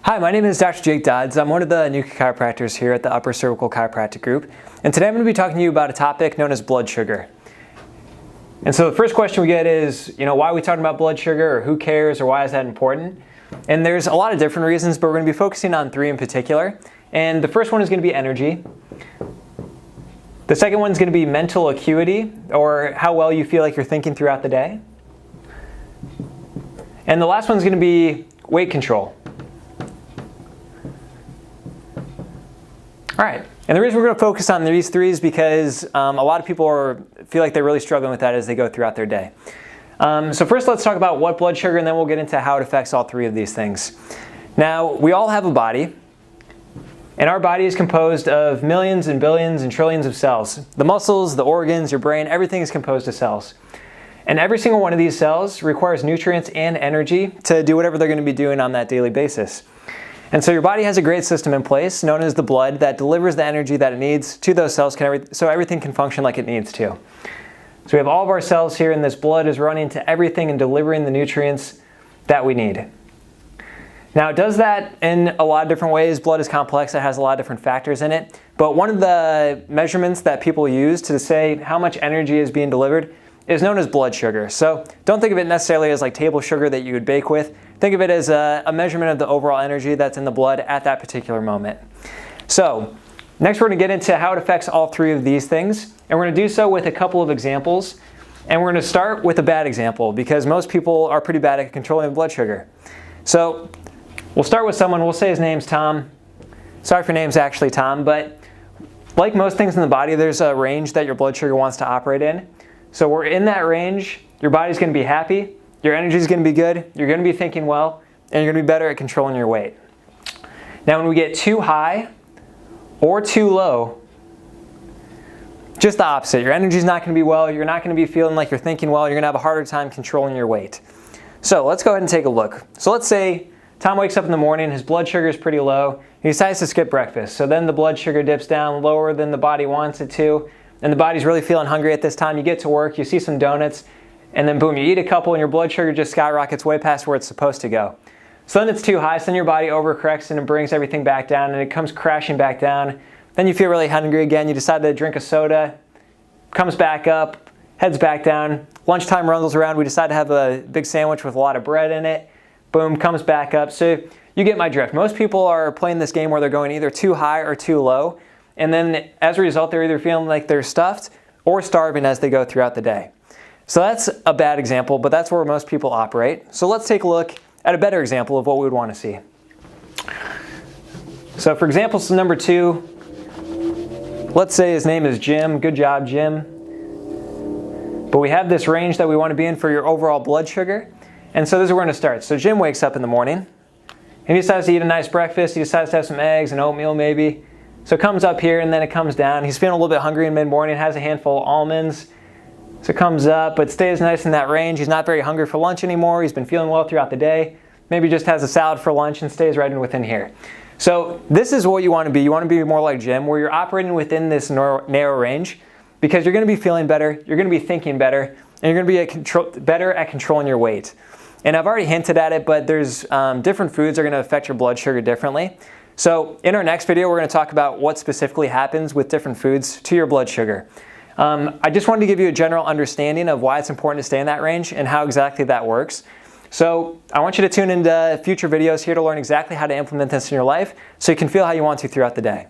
Hi, my name is Dr. Jake Dodds. I'm one of the new chiropractors here at the Upper Cervical Chiropractic Group. And today I'm going to be talking to you about a topic known as blood sugar. And so the first question we get is, why are we talking about blood sugar, or who cares, or why is that important? And there's a lot of different reasons, but we're going to be focusing on three in particular. And the first one is going to be energy. The second one is going to be mental acuity, or how well you feel like you're thinking throughout the day. And the last one is going to be weight control. All right, and the reason we're going to focus on these three is because a lot of people feel like they're really struggling with that as they go throughout their day. So first let's talk about what blood sugar, and then we'll get into how it affects all three of these things. Now, we all have a body, and our body is composed of millions and billions and trillions of cells. The muscles, the organs, your brain, everything is composed of cells. And every single one of these cells requires nutrients and energy to do whatever they're going to be doing on that daily basis. And so your body has a great system in place, known as the blood, that delivers the energy that it needs to those cells so everything can function like it needs to. So we have all of our cells here, and this blood is running to everything and delivering the nutrients that we need. Now, it does that in a lot of different ways. Blood is complex. It has a lot of different factors in it. But one of the measurements that people use to say how much energy is being delivered is known as blood sugar. So don't think of it necessarily as like table sugar that you would bake with. Think of it as a measurement of the overall energy that's in the blood at that particular moment. So next we're going to get into how it affects all three of these things. And we're going to do so with a couple of examples. And we're going to start with a bad example because most people are pretty bad at controlling blood sugar. So we'll start with someone, we'll say his name's Tom. Sorry if your name's actually Tom, but like most things in the body, there's a range that your blood sugar wants to operate in. So we're in that range, your body's going to be happy, your energy is going to be good, you're going to be thinking well, and you're going to be better at controlling your weight. Now when we get too high or too low, just the opposite. Your energy is not going to be well, you're not going to be feeling like you're thinking well, you're going to have a harder time controlling your weight. So let's go ahead and take a look. So let's say Tom wakes up in the morning, his blood sugar is pretty low, he decides to skip breakfast. So then the blood sugar dips down lower than the body wants it to, and the body's really feeling hungry at this time. You get to work, you see some donuts, and then boom, you eat a couple and your blood sugar just skyrockets way past where it's supposed to go. So then it's too high, so then your body overcorrects and it brings everything back down and it comes crashing back down. Then you feel really hungry again, you decide to drink a soda, comes back up, heads back down. Lunchtime rolls around, we decide to have a big sandwich with a lot of bread in it. Boom, comes back up. So you get my drift. Most people are playing this game where they're going either too high or too low. And then as a result, they're either feeling like they're stuffed or starving as they go throughout the day. So that's a bad example, but that's where most people operate. So let's take a look at a better example of what we would want to see. So for example, number 2, let's say his name is Jim. Good job, Jim. But we have this range that we want to be in for your overall blood sugar. And so this is where we're going to start. So Jim wakes up in the morning, and he decides to eat a nice breakfast. He decides to have some eggs and oatmeal maybe. So it comes up here and then it comes down. He's feeling a little bit hungry in mid-morning, has a handful of almonds. So it comes up, but stays nice in that range. He's not very hungry for lunch anymore. He's been feeling well throughout the day. Maybe just has a salad for lunch and stays right in within here. So this is what you want to be. You want to be more like Jim, where you're operating within this narrow range because you're going to be feeling better, you're going to be thinking better, and you're going to be better at controlling your weight. And I've already hinted at it, but there's different foods that are going to affect your blood sugar differently. So in our next video, we're going to talk about what specifically happens with different foods to your blood sugar. I just wanted to give you a general understanding of why it's important to stay in that range and how exactly that works. So I want you to tune into future videos here to learn exactly how to implement this in your life so you can feel how you want to throughout the day.